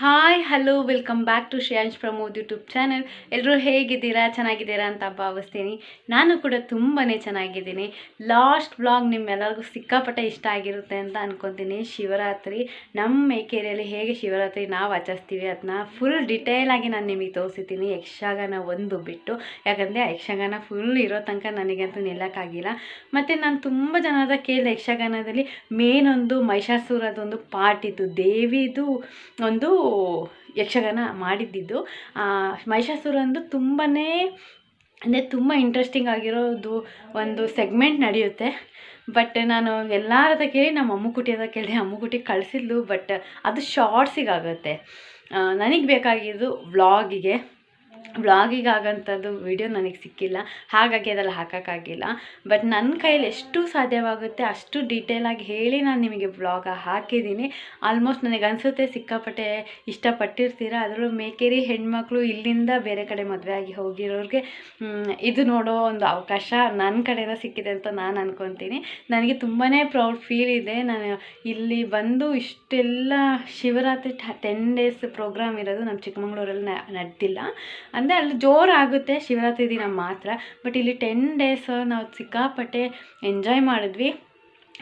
Hi hello welcome back to Shreyansh Pramod YouTube channel. ಎಲ್ಲರೂ ಹೇಗಿದ್ದೀರಾ, ಚೆನ್ನಾಗಿದ್ದೀರಾ ಅಂತ ಭಾವಿಸ್ತೀನಿ. ನಾನು ಕೂಡ ತುಂಬಾ ಚೆನ್ನಾಗಿದ್ದೀನಿ. ಲಾಸ್ಟ್ ವ್ಲಾಗ್ ನಿಮ್ಮೆಲ್ಲರಿಗೂ ಸಿಕ್ಕಾಪಟ್ಟೆ ಇಷ್ಟ ಆಗಿರುತ್ತೆ ಅಂತ ಅನ್ಕೊತೀನಿ. ಶಿವರಾತ್ರಿ ನಮ್ಮ ಮೇಕೇರಿಯಲ್ಲಿ ಹೇಗೆ ಶಿವರಾತ್ರಿ ನಾವು ಆಚರಿಸ್ತೀವಿ ಅದನ್ನ ಫುಲ್ ಡಿಟೇಲಾಗಿ ನಾನು ನಿಮಗೆ ತೋರಿಸ್ತೀನಿ, ಯಕ್ಷಗಾನ ಒಂದು ಬಿಟ್ಟು. ಯಾಕಂದರೆ ಯಕ್ಷಗಾನ ಫುಲ್ ಇರೋ ತನಕ ನನಗಂತೂ ನಿಲ್ಲಕ್ಕಾಗಿಲ್ಲ. ಮತ್ತು ನಾನು ತುಂಬ ಜನದ ಕೇಳಿದೆ, ಯಕ್ಷಗಾನದಲ್ಲಿ ಮೇನ್ ಒಂದು ಮಹಿಷಾಸುರದೊಂದು ಪಾರ್ಟ್ ಇತ್ತು, ದೇವಿದು ಒಂದು ಯಕ್ಷಗಾನ ಮಾಡಿದ್ದಿದ್ದು. ಮಹಿಷಾಸುರಂದು ತುಂಬಾ ಅಂದರೆ ತುಂಬ ಇಂಟ್ರೆಸ್ಟಿಂಗ್ ಆಗಿರೋದು ಒಂದು ಸೆಗ್ಮೆಂಟ್ ನಡೆಯುತ್ತೆ. ಬಟ್ ನಾನು ಎಲ್ಲರ ಕೇಳಿ ನಮ್ಮ ಅಮ್ಮುಕುಟಿ ಅಂತ ಕೇಳಿದೆ, ಅಮ್ಮುಕುಟಿ ಕಳಿಸಿದ್ಲು. ಬಟ್ ಅದು ಶಾರ್ಟ್ಸಿಗಾಗುತ್ತೆ. ನನಗೆ ಬೇಕಾಗಿದ್ದು ವ್ಲಾಗಿಗೆ ಆಗೋಂಥದ್ದು ವಿಡಿಯೋ ನನಗೆ ಸಿಕ್ಕಿಲ್ಲ, ಹಾಗಾಗಿ ಅದೆಲ್ಲ ಹಾಕೋಕ್ಕಾಗಿಲ್ಲ. ಬಟ್ ನನ್ನ ಕೈಯಲ್ಲಿ ಎಷ್ಟು ಸಾಧ್ಯವಾಗುತ್ತೆ ಅಷ್ಟು ಡೀಟೇಲಾಗಿ ಹೇಳಿ ನಾನು ನಿಮಗೆ ವ್ಲಾಗ ಹಾಕಿದ್ದೀನಿ. ಆಲ್ಮೋಸ್ಟ್ ನನಗೆ ಅನಿಸುತ್ತೆ ಸಿಕ್ಕಾಪಟ್ಟೆ ಇಷ್ಟಪಟ್ಟಿರ್ತೀರ. ಅದರಲ್ಲೂ ಮೇಕೇರಿ ಹೆಣ್ಮಕ್ಳು ಇಲ್ಲಿಂದ ಬೇರೆ ಕಡೆ ಮದುವೆ ಆಗಿ ಹೋಗಿರೋರಿಗೆ ಇದು ನೋಡೋ ಒಂದು ಅವಕಾಶ ನನ್ನ ಕಡೆಯಿಂದ ಸಿಕ್ಕಿದೆ ಅಂತ ನಾನು ಅಂದ್ಕೊತೀನಿ. ನನಗೆ ತುಂಬಾ ಪ್ರೌಡ್ ಫೀಲ್ ಇದೆ. ನಾನು ಇಲ್ಲಿ ಬಂದು ಇಷ್ಟೆಲ್ಲ ಶಿವರಾತ್ರಿ 10 days ಪ್ರೋಗ್ರಾಮ್ ಇರೋದು ನಮ್ಮ ಚಿಕ್ಕಮಂಗ್ಳೂರಲ್ಲಿ ನಡೆದಿಲ್ಲ. ಅಂದರೆ ಅಲ್ಲಿ ಜೋರಾಗುತ್ತೆ ಶಿವರಾತ್ರಿ ದಿನ ಮಾತ್ರ. ಬಟ್ ಇಲ್ಲಿ 10 days ನಾವು ಸಿಕ್ಕಾಪಟ್ಟೆ ಎಂಜಾಯ್ ಮಾಡಿದ್ವಿ.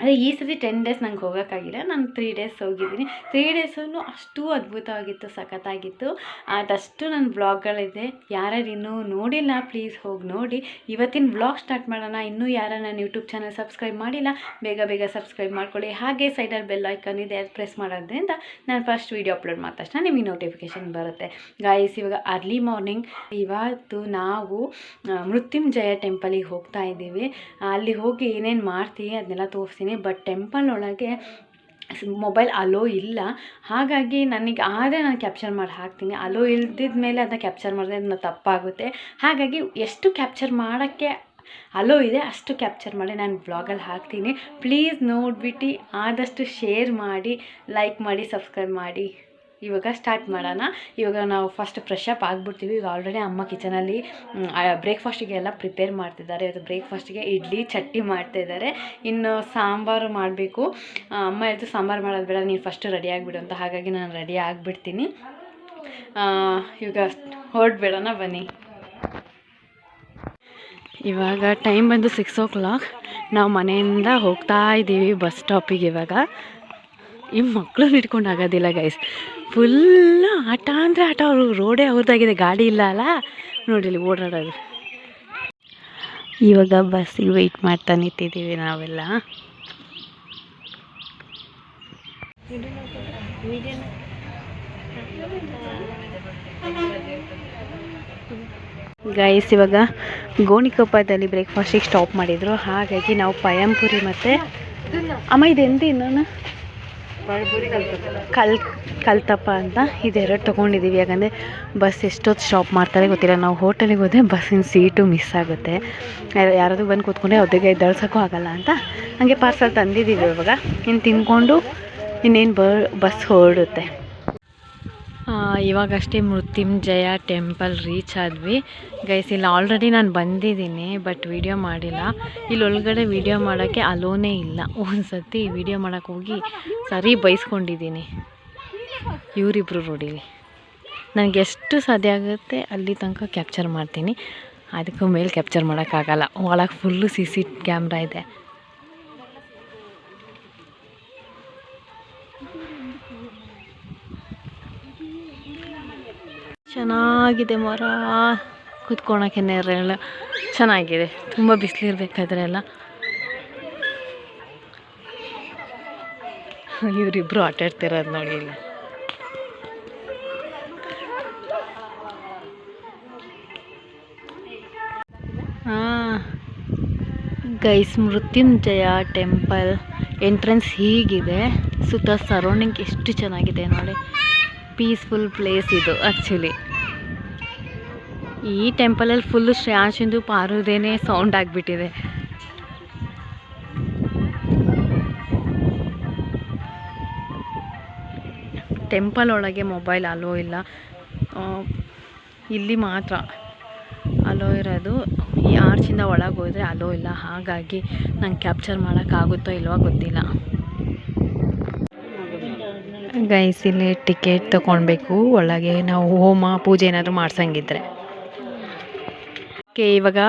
ಅದೇ ಈ ಸತಿ 10 days ನಂಗೆ ಹೋಗೋಕ್ಕಾಗಿಲ್ಲ, ನಾನು 3 days ಹೋಗಿದ್ದೀನಿ. 3 days ಅಷ್ಟು ಅದ್ಭುತವಾಗಿತ್ತು, ಸಖತ್ತಾಗಿತ್ತು. ಅದಷ್ಟು ನನ್ನ ವ್ಲಾಗ್ಗಳಿದೆ. ಯಾರ್ಯಾರು ಇನ್ನೂ ನೋಡಿಲ್ಲ ಪ್ಲೀಸ್ ಹೋಗಿ ನೋಡಿ. ಇವತ್ತಿನ ವ್ಲಾಗ್ ಸ್ಟಾರ್ಟ್ ಮಾಡೋಣ. ಇನ್ನೂ ಯಾರು ನನ್ನ ಯೂಟ್ಯೂಬ್ ಚಾನಲ್ ಸಬ್ಸ್ಕ್ರೈಬ್ ಮಾಡಿಲ್ಲ ಬೇಗ ಸಬ್ಸ್ಕ್ರೈಬ್ ಮಾಡ್ಕೊಳ್ಳಿ. ಹಾಗೆ ಸೈಡಲ್ಲಿ ಬೆಲ್ ಐಕಾನ್ ಇದೆ, ಅದು ಪ್ರೆಸ್ ಮಾಡೋದ್ರಿಂದ ನಾನು ಫಸ್ಟ್ ವೀಡಿಯೋ ಅಪ್ಲೋಡ್ ಮಾಡಿದ ತಕ್ಷಣ ನಿಮಗೆ ನೋಟಿಫಿಕೇಷನ್ ಬರುತ್ತೆ. ಗಾಯ್ಸ್, ಇವಾಗ ಅರ್ಲಿ ಮಾರ್ನಿಂಗ್ ಇವತ್ತು ನಾವು ಮೃತ್ಯುಂಜಯ ಟೆಂಪಲಿಗೆ ಹೋಗ್ತಾ ಇದ್ದೀವಿ. ಅಲ್ಲಿ ಹೋಗಿ ಏನೇನು ಮಾಡ್ತೀವಿ ಅದನ್ನೆಲ್ಲ ತೋರಿಸ್ತೀನಿ. ಬಟ್ ಟೆಂಪಲ್ ಒಳಗೆ ಮೊಬೈಲ್ ಅಲೋ ಇಲ್ಲ, ಹಾಗಾಗಿ ನನಗೆ ಆದರೆ ನಾನು ಕ್ಯಾಪ್ಚರ್ ಮಾಡಿ ಹಾಕ್ತೀನಿ. ಅಲೋ ಇಲ್ದಿದ ಮೇಲೆ ಅದನ್ನ ಕ್ಯಾಪ್ಚರ್ ಮಾಡಿದ್ರೆ ಅದನ್ನ ತಪ್ಪಾಗುತ್ತೆ. ಹಾಗಾಗಿ ಎಷ್ಟು ಕ್ಯಾಪ್ಚರ್ ಮಾಡೋಕ್ಕೆ ಅಲೋ ಇದೆ ಅಷ್ಟು ಕ್ಯಾಪ್ಚರ್ ಮಾಡಿ ನಾನು ಬ್ಲಾಗಲ್ಲಿ ಹಾಕ್ತೀನಿ. ಪ್ಲೀಸ್ ನೋಡಿಬಿಟ್ಟು ಆದಷ್ಟು ಶೇರ್ ಮಾಡಿ, ಲೈಕ್ ಮಾಡಿ, ಸಬ್ಸ್ಕ್ರೈಬ್ ಮಾಡಿ. ಇವಾಗ ಸ್ಟಾರ್ಟ್ ಮಾಡೋಣ. ಇವಾಗ ನಾವು ಫಸ್ಟ್ ಫ್ರೆಶ್ ಅಪ್ ಆಗಿಬಿಡ್ತೀವಿ. ಈಗ ಆಲ್ರೆಡಿ ಅಮ್ಮ ಕಿಚನಲ್ಲಿ ಬ್ರೇಕ್ಫಾಸ್ಟಿಗೆ ಎಲ್ಲ ಪ್ರಿಪೇರ್ ಮಾಡ್ತಿದ್ದಾರೆ. ಇವತ್ತು ಬ್ರೇಕ್ಫಾಸ್ಟಿಗೆ ಇಡ್ಲಿ ಚಟ್ನಿ ಮಾಡ್ತಾಯಿದ್ದಾರೆ. ಇನ್ನು ಸಾಂಬಾರು ಮಾಡಬೇಕು. ಅಮ್ಮ ಹೇಳ್ತು ಸಾಂಬಾರು ಮಾಡೋದು ಬೇಡ, ನೀನು ಫಸ್ಟು ರೆಡಿ ಆಗಿಬಿಡು ಅಂತ. ಹಾಗಾಗಿ ನಾನು ರೆಡಿ ಆಗಿಬಿಡ್ತೀನಿ. ಇವಾಗ ಹೊರಡ್ಬೇಡೋಣ ಬನ್ನಿ. ಇವಾಗ ಟೈಮ್ ಬಂದು 6 o'clock. ನಾವು ಮನೆಯಿಂದ ಹೋಗ್ತಾ ಇದ್ದೀವಿ ಬಸ್ ಸ್ಟಾಪಿಗೆ. ಇವಾಗ ಈ ಮಕ್ಕಳು ಹಿಡ್ಕೊಂಡು ಆಗೋದಿಲ್ಲ ಗೈಸ್, ಫುಲ್ಲು ಆಟ ಅಂದರೆ ಆಟ. ಅವರು ರೋಡೇ ಅವ್ರದ್ದಾಗಿದೆ, ಗಾಡಿ ಇಲ್ಲ ಅಲ್ಲ, ನೋಡಿಲಿ ಓಡಾಡೋದು. ಇವಾಗ ಬಸ್ಸಿಗೆ ವೆಯ್ಟ್ ಮಾಡ್ತಾ ನಿಂತಿದ್ದೀವಿ ನಾವೆಲ್ಲ. ಗೈಸ್, ಇವಾಗ ಗೋಣಿಕೊಪ್ಪದಲ್ಲಿ ಬ್ರೇಕ್ಫಾಸ್ಟಿಗೆ ಸ್ಟಾಪ್ ಮಾಡಿದರು. ಹಾಗಾಗಿ ನಾವು ಪಯಂಪುರಿ ಮತ್ತು ಅಮ್ಮ ಇದೆಂದು ಇನ್ನೊಂದು ಕಲ್ತಪ್ಪ ಅಂತ ಇದೆರಡು ತೊಗೊಂಡಿದ್ದೀವಿ. ಯಾಕಂದರೆ ಬಸ್ ಎಷ್ಟೊತ್ತು ಸ್ಟಾಪ್ ಮಾಡ್ತಾರೆ ಗೊತ್ತಿಲ್ಲ. ನಾವು ಹೋಟೆಲಿಗೆ ಹೋದರೆ ಬಸ್ಸಿನ ಸೀಟು ಮಿಸ್ ಆಗುತ್ತೆ. ಯಾರಾದರೂ ಬಂದು ಕೂತ್ಕೊಂಡ್ರೆ ಅವ್ರಿಗೆ ಎದ್ದೇಳ್ಸೋಕ್ಕೂ ಆಗೋಲ್ಲ ಅಂತ ಹಾಗೆ ಪಾರ್ಸಲ್ ತಂದಿದ್ದೀವಿ. ಇವಾಗ ಇನ್ನು ತಿಂದ್ಕೊಂಡು ಇನ್ನೇನು ಬಸ್ ಹೊರಡುತ್ತೆ. ಇವಾಗಷ್ಟೇ ಮೃತ್ಯುಂಜಯ ಟೆಂಪಲ್ ರೀಚ್ ಆದ್ವಿ ಗೈಸ್. ಇಲ್ಲಿ ಆಲ್ರೆಡಿ ನಾನು ಬಂದಿದ್ದೀನಿ, ಬಟ್ ವಿಡಿಯೋ ಮಾಡಿಲ್ಲ. ಇಲ್ಲಿ ಒಳಗಡೆ ವಿಡಿಯೋ ಮಾಡೋಕ್ಕೆ ಅಲೋನೇ ಇಲ್ಲ. ಒಂದು ಸರ್ತಿ ವಿಡಿಯೋ ಮಾಡೋಕ್ಕೆ ಹೋಗಿ ಸರಿ ಬೈಸ್ಕೊಂಡಿದ್ದೀನಿ ಇವರಿಬ್ಬರು ರೋಡಿಲಿ. ನನಗೆ ಎಷ್ಟು ಸಾಧ್ಯ ಆಗುತ್ತೆ ಅಲ್ಲಿ ತನಕ ಕ್ಯಾಪ್ಚರ್ ಮಾಡ್ತೀನಿ, ಅದಕ್ಕೂ ಮೇಲೆ ಕ್ಯಾಪ್ಚರ್ ಮಾಡೋಕ್ಕಾಗಲ್ಲ. ಒಳಗೆ ಫುಲ್ಲು CC ಕ್ಯಾಮ್ರಾ ಇದೆ. ಚೆನ್ನಾಗಿದೆ ಮರ, ಕೂತ್ಕೊಳಕ್ಕೆ ನೆರಳು ಚೆನ್ನಾಗಿದೆ. ತುಂಬ ಬಿಸಿಲಿರ್ಬೇಕಾದ್ರೆ ಎಲ್ಲ ಇವರಿಬ್ಬರು ಆಟ ಆಡ್ತಿರೋದು ನೋಡಿ ಇಲ್ಲಿ. ಗೈಸ್, ಮೃತ್ಯುಂಜಯ ಟೆಂಪಲ್ ಎಂಟ್ರೆನ್ಸ್ ಹೀಗಿದೆ. ಸುತ್ತ ಸರೌಂಡಿಂಗ್ ಎಷ್ಟು ಚೆನ್ನಾಗಿದೆ ನೋಡಿ. ಪೀಸ್ಫುಲ್ ಪ್ಲೇಸ್ ಇದು ಆ್ಯಕ್ಚುಲಿ. ಈ ಟೆಂಪಲಲ್ಲಿ ಫುಲ್ಲು ಶ್ರೇಯಾಂಶಿಂದು ಪಾರುದೇನೆ ಸೌಂಡ್ ಆಗಿಬಿಟ್ಟಿದೆ. ಟೆಂಪಲ್ ಒಳಗೆ ಮೊಬೈಲ್ ಅಲೋ ಇಲ್ಲ, ಇಲ್ಲಿ ಮಾತ್ರ ಅಲೋ ಇರೋದು. ಈ ಆರ್ಚಿಂದ ಒಳಗೆ ಹೋದರೆ ಅಲೋ ಇಲ್ಲ. ಹಾಗಾಗಿ ನಂಗೆ ಕ್ಯಾಪ್ಚರ್ ಮಾಡೋಕ್ಕಾಗುತ್ತೋ ಇಲ್ವೋ ಗೊತ್ತಿಲ್ಲ. ಗೈಸ್ ಇಲ್ಲಿ ಟಿಕೆಟ್ ತೊಗೊಳ್ಬೇಕು ಒಳಗೆ ನಾವು ಹೋಮ ಪೂಜೆ ಏನಾದರೂ ಮಾಡ್ಸಂಗಿದ್ರೆ. ಓಕೆ, ಇವಾಗ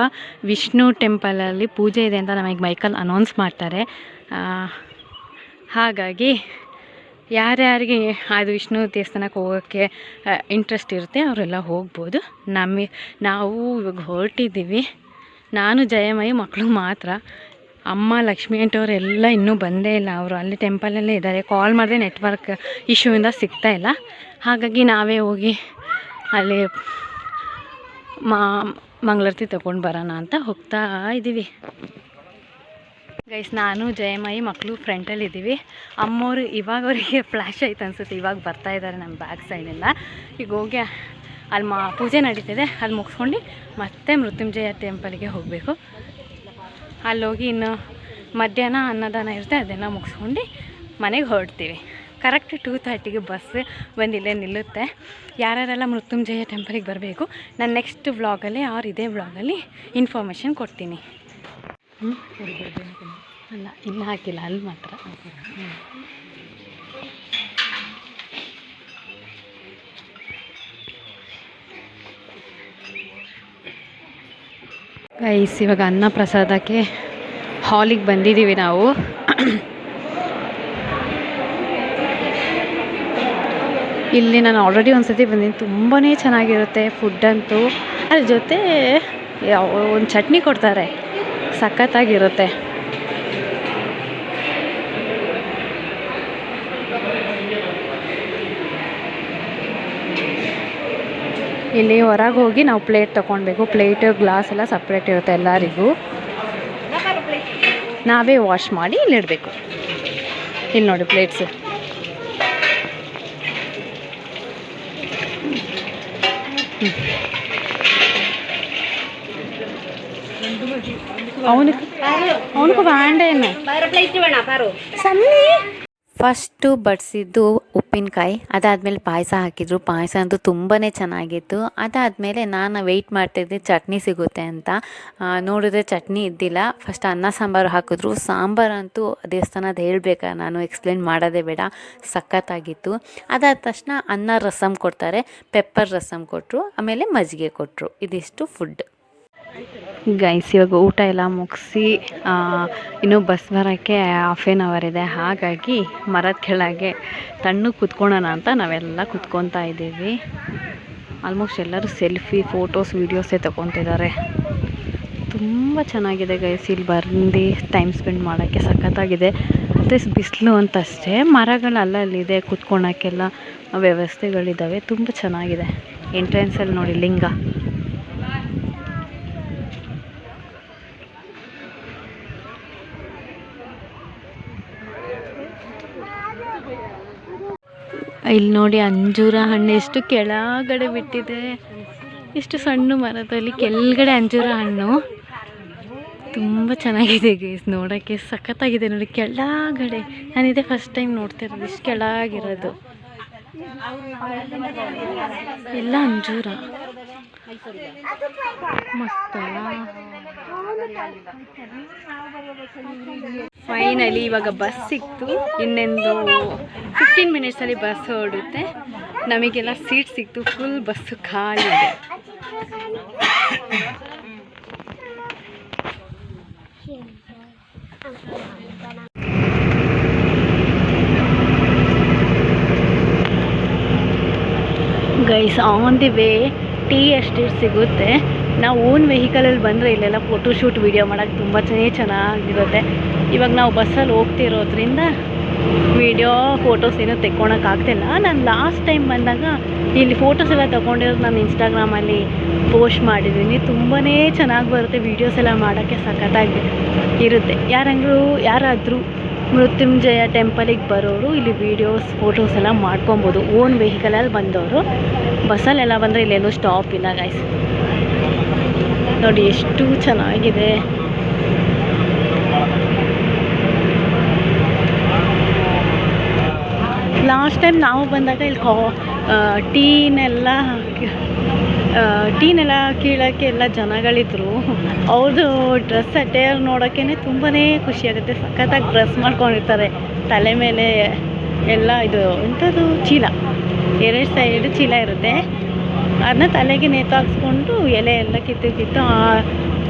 ವಿಷ್ಣು ಟೆಂಪಲಲ್ಲಿ ಪೂಜೆ ಇದೆ ಅಂತ ನಮಗೆ ಮೈಕಲ್ಲಿ ಅನೌನ್ಸ್ ಮಾಡ್ತಾರೆ. ಹಾಗಾಗಿ ಯಾರ್ಯಾರಿಗೆ ಅದು ವಿಷ್ಣು ದೇವಸ್ಥಾನಕ್ಕೆ ಹೋಗೋಕ್ಕೆ ಇಂಟ್ರೆಸ್ಟ್ ಇರುತ್ತೆ ಅವರೆಲ್ಲ ಹೋಗ್ಬೋದು. ನಾವು ಇವಾಗ ಹೊರಟಿದ್ದೀವಿ. ನಾನು ಜಯಮಯಿ ಮಕ್ಕಳು ಮಾತ್ರ. ಅಮ್ಮ ಲಕ್ಷ್ಮಿ ಅಂಟವರೆಲ್ಲ ಇನ್ನೂ ಬಂದೇ ಇಲ್ಲ. ಅವರು ಅಲ್ಲಿ ಟೆಂಪಲಲ್ಲೇ ಇದ್ದಾರೆ. ಕಾಲ್ ಮಾಡಿದ್ರೆ ನೆಟ್ವರ್ಕ್ ಇಶ್ಯೂಯಿಂದ ಸಿಗ್ತಾ ಇಲ್ಲ. ಹಾಗಾಗಿ ನಾವೇ ಹೋಗಿ ಅಲ್ಲಿ ಮಂಗಳಾರತಿ ತೊಗೊಂಡು ಬರೋಣ ಅಂತ ಹೋಗ್ತಾ ಇದ್ದೀವಿ. ಗೈಸ್, ನಾನು ಜಯಮಯಿ ಮಕ್ಕಳು ಫ್ರಂಟಲ್ಲಿದ್ದೀವಿ. ಅಮ್ಮೋರು ಇವಾಗ ಅವರಿಗೆ ಫ್ಲ್ಯಾಶ್ ಆಯ್ತು ಅನಿಸುತ್ತೆ, ಇವಾಗ ಬರ್ತಾ ಇದ್ದಾರೆ ನಮ್ಮ ಬ್ಯಾಕ್ ಸೈಡಿಂದ. ಈಗ ಹೋಗಿ ಅಲ್ಲಿ ಪೂಜೆ ನಡೀತಿದೆ, ಅಲ್ಲಿ ಮುಗಿಸ್ಕೊಂಡು ಮತ್ತೆ ಮೃತ್ಯುಂಜಯ ಟೆಂಪಲ್ಗೆ ಹೋಗಬೇಕು. ಅಲ್ಲೋಗಿ ಇನ್ನು ಮಧ್ಯಾಹ್ನ ಅನ್ನದಾನ ಇರುತ್ತೆ, ಅದೆಲ್ಲ ಮುಗಿಸ್ಕೊಂಡು ಮನೆಗೆ ಹೊರಡ್ತೀವಿ. ಕರೆಕ್ಟ್ 2:30ಗೆ ಬಸ್ ಬಂದು ಇಲ್ಲೇ ನಿಲ್ಲುತ್ತೆ. ಯಾರ್ಯಾರೆಲ್ಲ ಮೃತ್ಯುಂಜಯ ಟೆಂಪಲಿಗೆ ಬರಬೇಕು ನಾನು ನೆಕ್ಸ್ಟ್ ವ್ಲಾಗಲ್ಲಿ ಇದೇ ವ್ಲಾಗಲ್ಲಿ ಇನ್ಫಾರ್ಮೇಷನ್ ಕೊಡ್ತೀನಿ. ಅಲ್ಲ, ಇಲ್ಲಿ ಹಾಕಿಲ್ಲ, ಅಲ್ಲಿ ಮಾತ್ರ. ಗೈಸ್, ಇವಾಗ ಅನ್ನ ಪ್ರಸಾದಕ್ಕೆ ಹಾಲಿಗೆ ಬಂದಿದ್ದೀವಿ ನಾವು. ಇಲ್ಲಿ ನಾನು ಆಲ್ರೆಡಿ ಒಂದು ಸತಿ ಬಂದಿದ್ದೀನಿ. ತುಂಬಾ ಚೆನ್ನಾಗಿರುತ್ತೆ ಫುಡ್ಡಂತೂ. ಅದ್ರ ಜೊತೆ ಒಂದು ಚಟ್ನಿ ಕೊಡ್ತಾರೆ, ಸಖತ್ತಾಗಿರುತ್ತೆ. ಇಲ್ಲಿ ಹೊರಗೆ ಹೋಗಿ ನಾವು ಪ್ಲೇಟ್ ತೊಗೊಳ್ಬೇಕು. ಪ್ಲೇಟು ಗ್ಲಾಸ್ ಎಲ್ಲ ಸಪ್ರೇಟ್ ಇರುತ್ತೆ ಎಲ್ಲರಿಗೂ. ನಾವೇ ವಾಶ್ ಮಾಡಿ ಇಲ್ಲಿಡಬೇಕು. ಇಲ್ಲಿ ನೋಡಿ ಪ್ಲೇಟ್ಸು. ಅವನಿಗೂ ಬ್ಯಾಂಡೇನು ಸನ್ನಿ. ಫಸ್ಟು ಬಡಿಸಿದ್ದು ಉಪ್ಪಿನಕಾಯಿ, ಅದಾದಮೇಲೆ ಪಾಯಸ ಹಾಕಿದ್ರು. ಪಾಯಸ ಅಂತೂ ತುಂಬಾ ಚೆನ್ನಾಗಿತ್ತು. ಅದಾದಮೇಲೆ ನಾನು ವೆಯ್ಟ್ ಮಾಡ್ತಿದ್ದೆ ಚಟ್ನಿ ಸಿಗುತ್ತೆ ಅಂತ. ನೋಡಿದ್ರೆ ಚಟ್ನಿ ಇದ್ದಿಲ್ಲ. ಫಸ್ಟ್ ಅನ್ನ ಸಾಂಬಾರು ಹಾಕಿದ್ರು. ಸಾಂಬಾರಂತೂ ದೇವಸ್ಥಾನದ ಹೇಳಬೇಕಾ, ನಾನು ಎಕ್ಸ್ಪ್ಲೇನ್ ಮಾಡೋದೇ ಬೇಡ, ಸಖತ್ತಾಗಿತ್ತು. ಅದಾದ ತಕ್ಷಣ ಅನ್ನ ರಸಮ್ ಕೊಡ್ತಾರೆ, ಪೆಪ್ಪರ್ ರಸಮ್ ಕೊಟ್ಟರು, ಆಮೇಲೆ ಮಜ್ಜಿಗೆ ಕೊಟ್ಟರು. ಇದಿಷ್ಟು ಫುಡ್. ಗೈಸ್, ಇವಾಗ ಊಟ ಎಲ್ಲ ಮುಗಿಸಿ ಇನ್ನೂ ಬಸ್ ಬರೋಕ್ಕೆ ಹಾಫ್ ಆನ್ ಅವರ್ ಇದೆ. ಹಾಗಾಗಿ ಮರದ ಕೆಳಗೆ ತಣ್ಣಗೆ ಕುತ್ಕೊಳ್ಳೋಣ ಅಂತ ನಾವೆಲ್ಲ ಕುತ್ಕೊತಾ ಇದ್ದೀವಿ. ಆಲ್ಮೋಸ್ಟ್ ಎಲ್ಲರೂ ಸೆಲ್ಫಿ, ಫೋಟೋಸ್, ವೀಡಿಯೋಸೇ ತೊಗೊತಿದ್ದಾರೆ. ತುಂಬ ಚೆನ್ನಾಗಿದೆ ಗೈಸ್. ಇಲ್ಲಿ ಬಂದು ಟೈಮ್ ಸ್ಪೆಂಡ್ ಮಾಡೋಕ್ಕೆ ಸಖತ್ತಾಗಿದೆ. ಮತ್ತು ಬಿಸಿಲು ಅಂತಷ್ಟೇ, ಮರಗಳು ಅಲ್ಲಲ್ಲಿದೆ, ಕುತ್ಕೊಳಕ್ಕೆಲ್ಲ ವ್ಯವಸ್ಥೆಗಳಿದ್ದಾವೆ. ತುಂಬ ಚೆನ್ನಾಗಿದೆ. ಎಂಟ್ರೆನ್ಸಲ್ಲಿ ನೋಡಿ ಲಿಂಗ. ಇಲ್ಲಿ ನೋಡಿ ಅಂಜೂರ ಹಣ್ಣು ಎಷ್ಟು ಕೆಳಗಡೆ ಬಿಟ್ಟಿದೆ. ಎಷ್ಟು ಸಣ್ಣ ಮರದಲ್ಲಿ ಕೆಳಗಡೆ ಅಂಜೂರ ಹಣ್ಣು. ತುಂಬ ಚೆನ್ನಾಗಿದೆ ಗೈಸ್, ನೋಡೋಕ್ಕೆ ಸಖತ್ತಾಗಿದೆ ನೋಡಿ. ಕೆಳಗಡೆ ನಾನಿದೆ ಫಸ್ಟ್ ಟೈಮ್ ನೋಡ್ತಿರೋದು ಇಷ್ಟು ಕೆಳಗಿರೋದು. ಎಲ್ಲ ಅಂಜೂರ ಮಸ್ತ್. ಫೈನಲಿ ಇವಾಗ ಬಸ್ ಸಿಕ್ತು. ಇನ್ನೊಂದು 15 ಮಿನಿಟ್ಸಲ್ಲಿ ಬಸ್ ಹೊರಡುತ್ತೆ. ನಮಗೆಲ್ಲ ಸೀಟ್ ಸಿಕ್ತು. ಫುಲ್ ಬಸ್ಸು ಖಾಲಿ ಇದೆ. Guys, on the way tea estate ಸಿಗುತ್ತೆ. ನಾವು ಓನ್ ವೆಹಿಕಲಲ್ಲಿ ಬಂದರೆ ಇಲ್ಲೆಲ್ಲ ಫೋಟೋಶೂಟ್ ವೀಡಿಯೋ ಮಾಡೋಕ್ಕೆ ತುಂಬ ಚೆನ್ನಾಗಿರುತ್ತೆ. ಇವಾಗ ನಾವು ಬಸ್ಸಲ್ಲಿ ಹೋಗ್ತಿರೋದ್ರಿಂದ ವೀಡಿಯೋ ಫೋಟೋಸ್ ಏನೂ ತೆಕ್ಕೊಳಕ್ಕಾಗ್ತಿಲ್ಲ. ನಾನು ಲಾಸ್ಟ್ ಟೈಮ್ ಬಂದಾಗ ಇಲ್ಲಿ ಫೋಟೋಸ್ ಎಲ್ಲ ತೊಗೊಂಡಿರೋದು ನಾನು ಇನ್ಸ್ಟಾಗ್ರಾಮಲ್ಲಿ ಪೋಸ್ಟ್ ಮಾಡಿದ್ದೀನಿ. ತುಂಬಾ ಚೆನ್ನಾಗಿ ಬರುತ್ತೆ. ವೀಡಿಯೋಸ್ ಎಲ್ಲ ಮಾಡೋಕ್ಕೆ ಸಖತ್ತಾಗಿ ಇರುತ್ತೆ. ಯಾರಾದರೂ ಮೃತ್ಯುಂಜಯ ಟೆಂಪಲಿಗೆ ಬರೋರು ಇಲ್ಲಿ ವೀಡಿಯೋಸ್, ಫೋಟೋಸ್ ಎಲ್ಲ ಮಾಡ್ಕೊಬೋದು. ಓನ್ ವೆಹಿಕಲಲ್ಲಿ ಬಂದವರು. ಬಸ್ಸಲ್ಲೆಲ್ಲ ಬಂದರೆ ಇಲ್ಲೇನೂ ಸ್ಟಾಪ್ ಇಲ್ಲ ಗೈಸ್. ನೋಡಿ ಎಷ್ಟು ಚೆನ್ನಾಗಿದೆ. ಲಾಸ್ಟ್ ಟೈಮ್ ನಾವು ಬಂದಾಗ ಇಲ್ಲಿ ಟೀನೆಲ್ಲ ಕೀಳೋಕ್ಕೆ ಎಲ್ಲ ಜನಗಳಿದ್ರು. ಅವ್ರದ್ದು ಡ್ರೆಸ್ ಅಟೇರ್ ನೋಡೋಕ್ಕೇ ತುಂಬಾ ಖುಷಿಯಾಗುತ್ತೆ. ಸಖತ್ತಾಗಿ ಡ್ರೆಸ್ ಮಾಡ್ಕೊಂಡಿರ್ತಾರೆ. ತಲೆ ಮೇಲೆ ಎಲ್ಲ ಇದು ಎಂಥದ್ದು ಚೀಲ, 2 ಸೈಡ್ ಚೀಲ ಇರುತ್ತೆ. ಅದನ್ನ ತಲೆಗೆ ನೇತಾಕ್ಸ್ಕೊಂಡು ಎಲೆ ಎಲ್ಲ ಕಿತ್ತು ಆ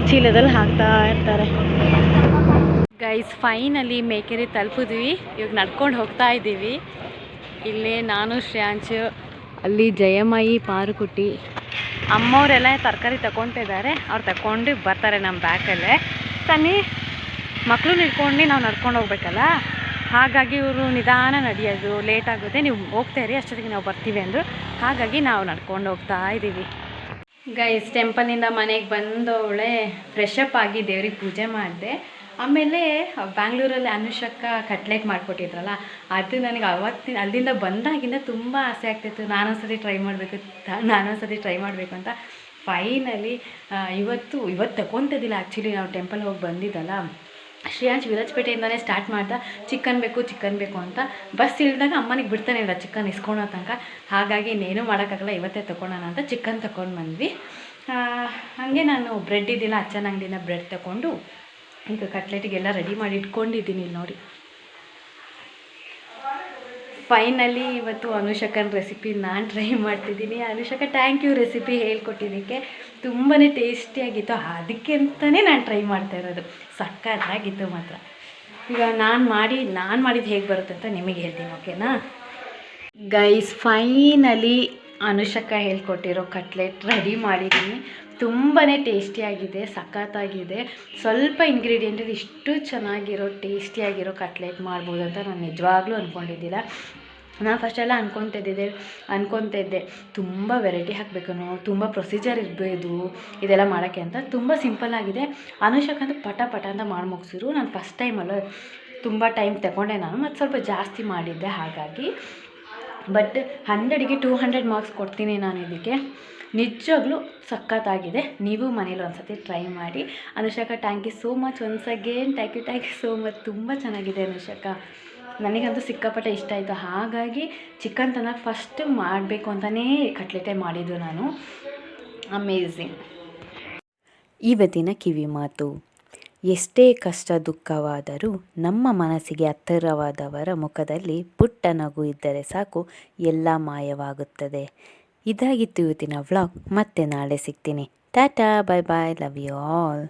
ಚೀಲದಲ್ಲಿ ಹಾಕ್ತಾ ಇರ್ತಾರೆ. ಗೈಸ್ ಫೈನಲಿ ಮೇಕೆರಿ ತಲುಪಿದ್ವಿ. ಇವಾಗ ನಡ್ಕೊಂಡು ಹೋಗ್ತಾ ಇದ್ದೀವಿ. ಇಲ್ಲೇ ನಾನು ಶ್ರೇಯಾಂಶ್, ಅಲ್ಲಿ ಜಯಮಯಿ, ಪಾರುಕುಟಿ, ಅಮ್ಮವರೆಲ್ಲ ತರಕಾರಿ ತಗೊತಿದ್ದಾರೆ. ಅವ್ರು ತಗೊಂಡು ಬರ್ತಾರೆ ನಮ್ಮ ಬ್ಯಾಕಲ್ಲೇ. ತನ್ನಿ ಮಕ್ಕಳು ಹಿಡ್ಕೊಂಡು ನಾವು ನಡ್ಕೊಂಡು ಹೋಗ್ಬೇಕಲ್ಲ, ಹಾಗಾಗಿ ಇವರು ನಿಧಾನ ನಡೆಯೋದು ಲೇಟ್ ಆಗುತ್ತೆ, ನೀವು ಹೋಗ್ತಾ ಇರಿ ಅಷ್ಟೊತ್ತಿಗೆ ನಾವು ಬರ್ತೀವಿ ಅಂದರು. ಹಾಗಾಗಿ ನಾವು ನಡ್ಕೊಂಡು ಹೋಗ್ತಾ ಇದ್ದೀವಿ. ಗೈಸ್ ಟೆಂಪಲ್ನಿಂದ ಮನೆಗೆ ಬಂದವಳೆ ಫ್ರೆಶ್ ಅಪ್ ಆಗಿ ದೇವ್ರಿಗೆ ಪೂಜೆ ಮಾಡಿದೆ. ಆಮೇಲೆ ಬ್ಯಾಂಗ್ಳೂರಲ್ಲಿ ಅನುಷಕ್ಕ ಕಟ್ಲೆಟ್ ಮಾಡಿಕೊಟ್ಟಿದ್ರಲ್ಲ, ಅದು ನನಗೆ ಅಲ್ಲಿಂದ ಬಂದಾಗಿಂದ ತುಂಬ ಆಸೆ ಆಗ್ತಿತ್ತು, ನಾನೊಂದ್ಸತಿ ಟ್ರೈ ಮಾಡಬೇಕು ಅಂತ. ಫೈನಲಿ ಇವತ್ತು ತಗೊತಿದ್ದಿಲ್ಲ. ಆ್ಯಕ್ಚುಲಿ ನಾವು ಟೆಂಪಲ್ ಹೋಗಿ ಬಂದಿದ್ದಲ್ಲ, ಶ್ರೇಯಾಂಶ್ ವಿರಾಜಪೇಟೆಯಿಂದನೇ ಸ್ಟಾರ್ಟ್ ಮಾಡ್ದ ಚಿಕನ್ ಬೇಕು ಅಂತ. ಬಸ್ ಇಳಿದಾಗ ಅಮ್ಮನಿಗೆ ಬಿಡ್ತಾನೆ ಇಲ್ಲ ಚಿಕನ್ ಇಸ್ಕೊಳೋ ತನಕ. ಹಾಗಾಗಿ ಇನ್ನೇನು ಮಾಡೋಕ್ಕಾಗಲ್ಲ, ಇವತ್ತೇ ತೊಗೊಳೋಣ ಅಂತ ಚಿಕನ್ ತೊಗೊಂಡು ಬಂದ್ವಿ. ಹಾಗೆ ನಾನು ಬ್ರೆಡ್ ಇದ್ದಿಲ್ಲ, ಅಚ್ಚನ ಅಂಗಡಿಯಿಂದ ಬ್ರೆಡ್ ತೊಗೊಂಡು ಈಗ ಕಟ್ಲೆಟಿಗೆಲ್ಲ ರೆಡಿ ಮಾಡಿ ಇಟ್ಕೊಂಡಿದ್ದೀನಿ. ನೋಡಿ ಫೈನಲಿ ಇವತ್ತು ಅನುಷಕನ ರೆಸಿಪಿ ನಾನು ಟ್ರೈ ಮಾಡ್ತಿದ್ದೀನಿ. ಅನುಷಕ ಥ್ಯಾಂಕ್ ಯು ರೆಸಿಪಿ ಹೇಳ್ಕೊಟ್ಟಿದ್ದಕ್ಕೆ, ತುಂಬಾ ಟೇಸ್ಟಿಯಾಗಿತ್ತು. ಅದಕ್ಕೆ ಅಂತಲೇ ನಾನು ಟ್ರೈ ಮಾಡ್ತಾ ಇರೋದು. ಸಕ್ಕತ್ತಾಗಿತ್ತು ಮಾತ್ರ. ಈಗ ನಾನು ಮಾಡಿದ್ದು ಹೇಗೆ ಬರುತ್ತೆ ಅಂತ ನಿಮಗೆ ಹೇಳ್ತೀನಿ, ಓಕೆನಾ ಗೈಸ್. ಫೈನಲಿ ಅನುಷಕ ಹೇಳ್ಕೊಟ್ಟಿರೋ ಕಟ್ಲೆಟ್ ರೆಡಿ ಮಾಡಿದ್ದೀನಿ. ತುಂಬಾ ಟೇಸ್ಟಿಯಾಗಿದೆ, ಸಖತ್ತಾಗಿದೆ. ಸ್ವಲ್ಪ ಇಂಗ್ರೀಡಿಯೆಂಟಲ್ಲಿ ಇಷ್ಟು ಚೆನ್ನಾಗಿರೋ ಟೇಸ್ಟಿಯಾಗಿರೋ ಕಟ್ಲೆಟ್ ಮಾಡ್ಬೋದು ಅಂತ ನಾನು ನಿಜವಾಗ್ಲೂ ಅಂದ್ಕೊಂಡಿದ್ದಿಲ್ಲ. ನಾನು ಫಸ್ಟೆಲ್ಲ ಅನ್ಕೊತಿದ್ದೆ ತುಂಬ ವೆರೈಟಿ ಹಾಕಬೇಕು, ತುಂಬ ಪ್ರೊಸೀಜರ್ ಇರಬೇಕು ಇದೆಲ್ಲ ಮಾಡೋಕ್ಕೆ ಅಂತ. ತುಂಬ ಸಿಂಪಲ್ಲಾಗಿದೆ. ಅನುಷಕಂತೂ ಪಟ ಅಂತ ಮಾಡಿ ಮುಗಿಸಿದ್ರು. ನಾನು ಫಸ್ಟ್ ಟೈಮಲ್ಲ ತುಂಬ ಟೈಮ್ ತಗೊಂಡೆ ನಾನು, ಮತ್ತು ಸ್ವಲ್ಪ ಜಾಸ್ತಿ ಮಾಡಿದ್ದೆ. ಹಾಗಾಗಿ ಬಟ್ 100ಗೆ 200 ಮಾರ್ಕ್ಸ್ ಕೊಡ್ತೀನಿ ನಾನು ಇದಕ್ಕೆ. ನಿಜವಾಗ್ಲೂ ಸಖತ್ತಾಗಿದೆ. ನೀವು ಮನೇಲಿ ಒಂದ್ಸತಿ ಟ್ರೈ ಮಾಡಿ. Anushka thank you so much once again. Thank you so much. ತುಂಬ ಚೆನ್ನಾಗಿದೆ ಅನುಷಕ, ನನಗಂತೂ ಸಿಕ್ಕಾಪಟ್ಟೆ ಇಷ್ಟ ಆಯಿತು. ಹಾಗಾಗಿ ಚಿಕನ್ ತನಕ ಫಸ್ಟ್ ಮಾಡಬೇಕು ಅಂತಲೇ ಕಟ್ಲೆಟೇ ಮಾಡಿದ್ದು ನಾನು. ಅಮೇಝಿಂಗ್. ಇವತ್ತಿನ ಕಿವಿ ಮಾತು: ಎಷ್ಟೇ ಕಷ್ಟ ದುಃಖವಾದರೂ ನಮ್ಮ ಮನಸ್ಸಿಗೆ ಹತ್ತಿರವಾದವರ ಮುಖದಲ್ಲಿ ಪುಟ್ಟ ನಗು ಇದ್ದರೆ ಸಾಕು, ಎಲ್ಲ ಮಾಯವಾಗುತ್ತದೆ. ಇದಾಗಿತ್ತು ಇವತ್ತಿನ ವ್ಲಾಗ್. ಮತ್ತೆ ನಾಳೆ ಸಿಗ್ತೀನಿ. Tata, bye bye, love you all.